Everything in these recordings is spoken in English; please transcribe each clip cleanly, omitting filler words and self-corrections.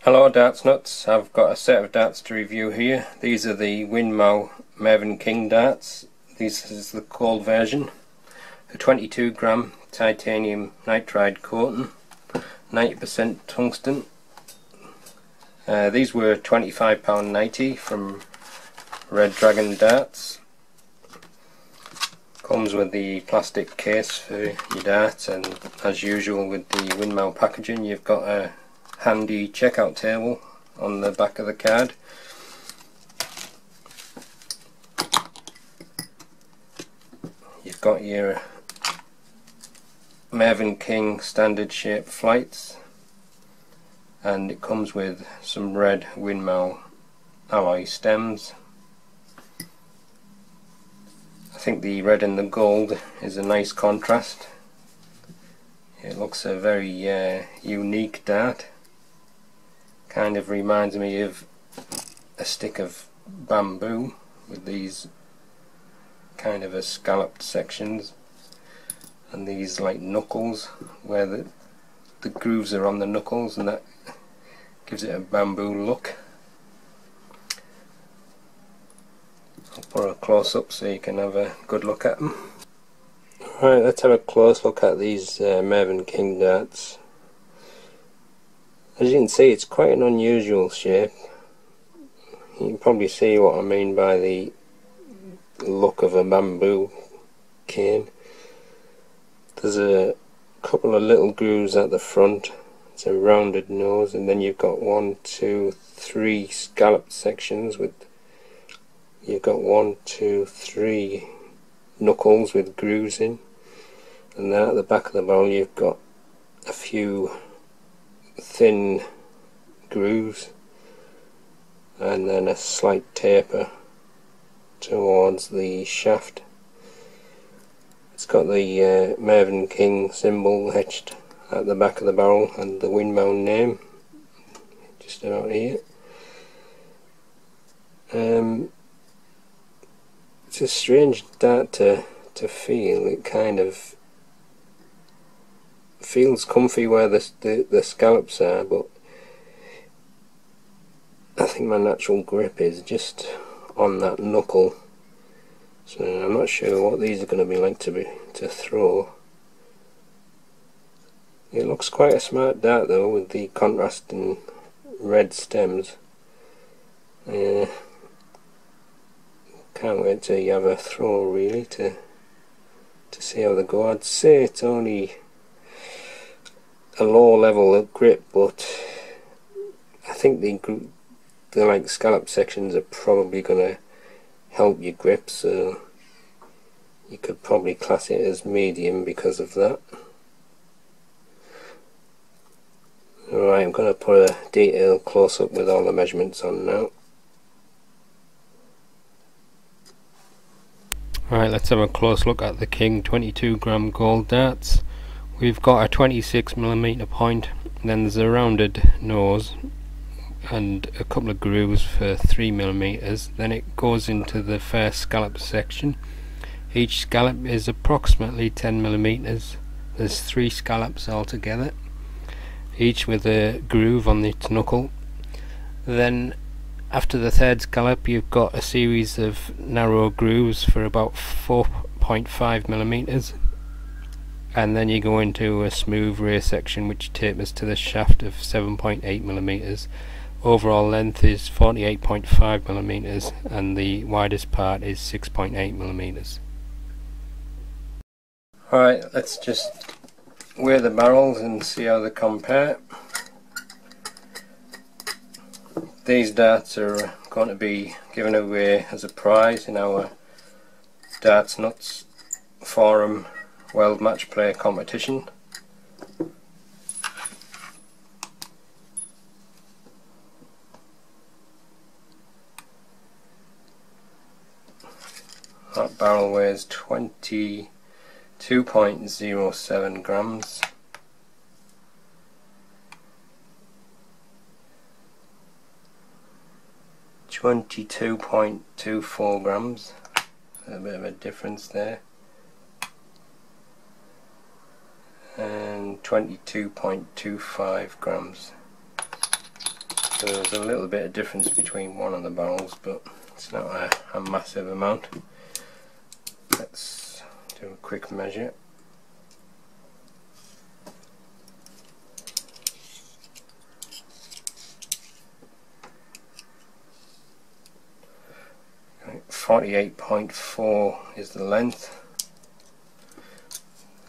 Hello darts nuts, I've got a set of darts to review here. These are the Winmau Mervyn King darts. This is the gold version. A 22 gram titanium nitride coating, 90% tungsten. These were £25.90 from Red Dragon Darts. Comes with the plastic case for your dart, and as usual with the Winmau packaging you've got a handy checkout table on the back of the card. You've got your Mervyn King standard shape flights, and it comes with some red Winmau alloy stems. I think the red and the gold is a nice contrast. It looks a very unique dart. Kind of reminds me of a stick of bamboo with these kind of scalloped sections and these like knuckles where the grooves are on the knuckles, and that gives it a bamboo look. I'll put a close up so you can have a good look at them. Right, let's have a close look at these Mervyn King darts. As you can see, it's quite an unusual shape. You can probably see what I mean by the look of a bamboo cane. There's a couple of little grooves at the front. It's a rounded nose, and then you've got 1, 2, 3 scalloped sections with, you've got 1, 2, 3 knuckles with grooves in, and then at the back of the barrel you've got a few thin grooves and then a slight taper towards the shaft. It's got the Mervyn King symbol etched at the back of the barrel and the Winmau name just about here. It's a strange dart to feel. It kind of feels comfy where the scallops are, but I think my natural grip is just on that knuckle, so I'm not sure what these are going to be like to throw. It looks quite a smart dart though, with the contrasting red stems. Can't wait till you have a throw really to see how they go. I'd say it's only a low level of grip, but I think the like scallop sections are probably going to help your grip, so you could probably class it as medium because of that. Alright, I'm going to put a detailed close up with all the measurements on now. Alright, let's have a close look at the King 22 gram gold darts. We've got a 26mm point, and then there's a rounded nose and a couple of grooves for 3mm. Then it goes into the first scallop section. Each scallop is approximately 10mm. There's 3 scallops altogether, each with a groove on its knuckle. Then after the third scallop you've got a series of narrow grooves for about 4.5mm, and then you go into a smooth rear section which tapers to the shaft of 7.8mm. Overall length is 48.5mm and the widest part is 6.8mm. Alright, let's just weigh the barrels and see how they compare. These darts are going to be given away as a prize in our Darts Nuts Forum World Match Play competition. That barrel weighs 22.07 grams. 22.24 grams, a bit of a difference there, and 22.25 grams. So there's a little bit of difference between one of the barrels, but it's not a massive amount. Let's do a quick measure. Right, 48.4 is the length.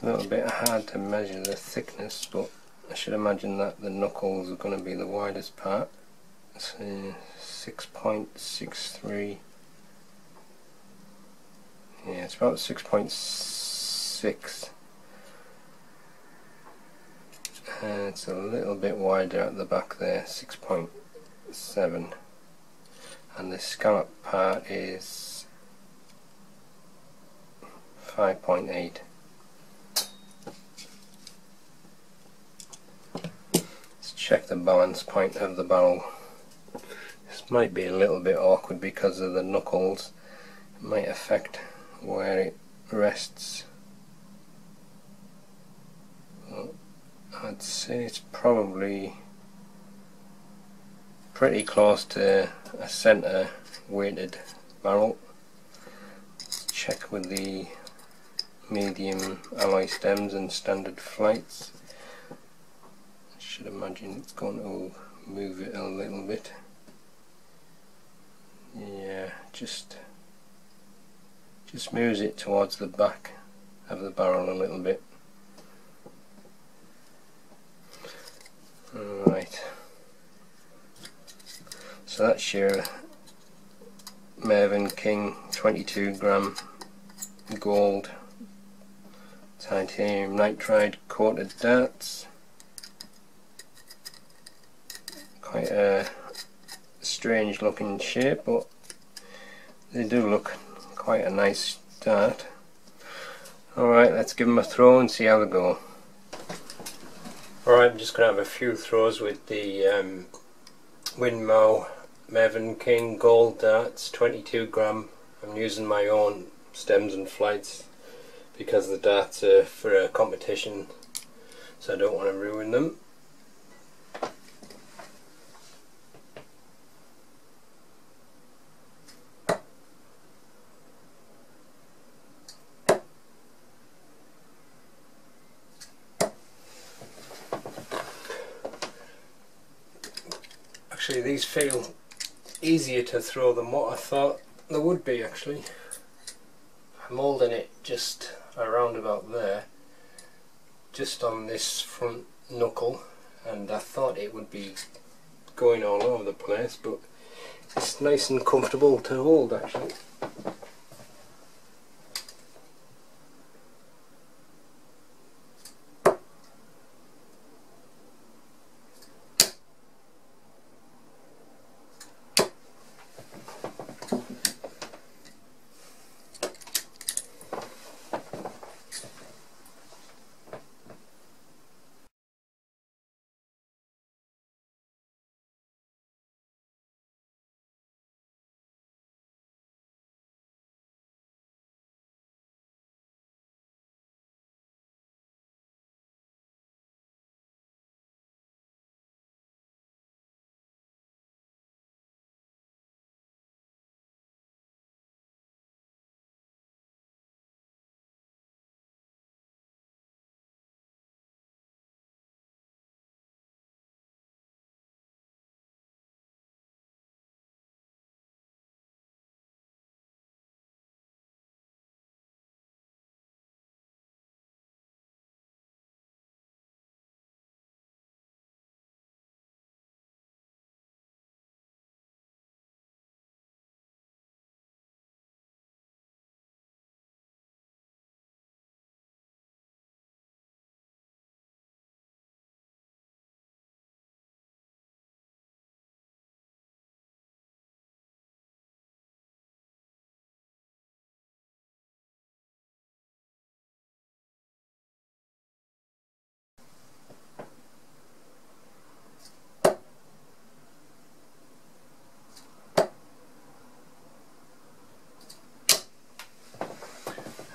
A little bit hard to measure the thickness, but I should imagine that the knuckles are going to be the widest part. So 6.63. Yeah, it's about 6.6. And it's a little bit wider at the back there, 6.7. And the scallop part is 5.8. Let's check the balance point of the barrel. This might be a little bit awkward because of the knuckles. It might affect where it rests. Well, I'd say it's probably pretty close to a centre weighted barrel. Let's check with the medium alloy stems and standard flights. I should imagine it's going to move it a little bit. Yeah, just moves it towards the back of the barrel a little bit. Alright, so that's your Mervyn King 22 gram gold titanium nitride coated darts. Quite a strange looking shape, but they do look quite a nice dart. Alright, let's give them a throw and see how they go. Alright, I'm just going to have a few throws with the Winmau Mervyn King Gold darts, 22 gram. I'm using my own stems and flights because the darts are for a competition, so I don't want to ruin them. Actually, these feel easier to throw than what I thought they would be. Actually, I'm holding it just around about there, just on this front knuckle, and I thought it would be going all over the place, but it's nice and comfortable to hold actually.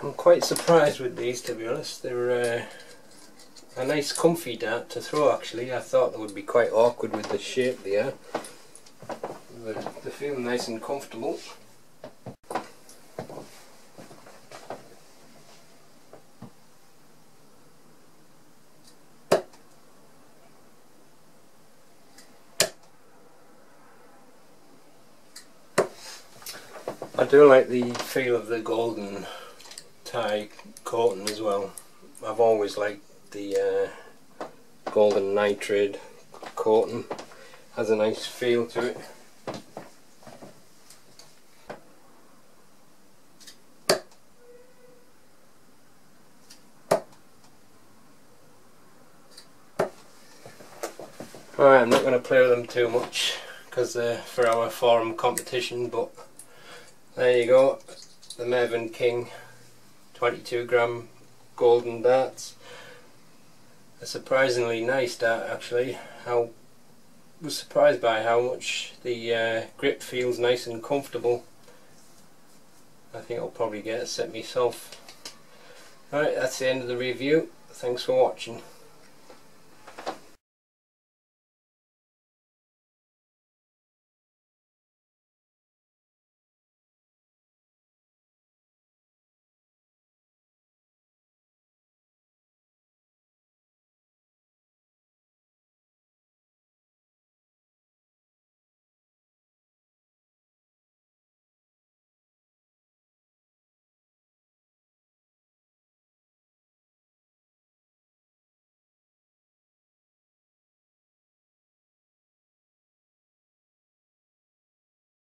I'm quite surprised with these, to be honest. They're a nice comfy dart to throw actually. I thought they would be quite awkward with the shape there, but they feel nice and comfortable. I do like the feel of the golden tie coating as well. I've always liked the golden nitride coating. Has a nice feel to it. Alright, I'm not going to play with them too much because they're for our forum competition, but there you go, the Mervyn King 22g golden darts. A surprisingly nice dart actually. I was surprised by how much the grip feels nice and comfortable. I think I'll probably get a set myself. Alright, that's the end of the review. Thanks for watching.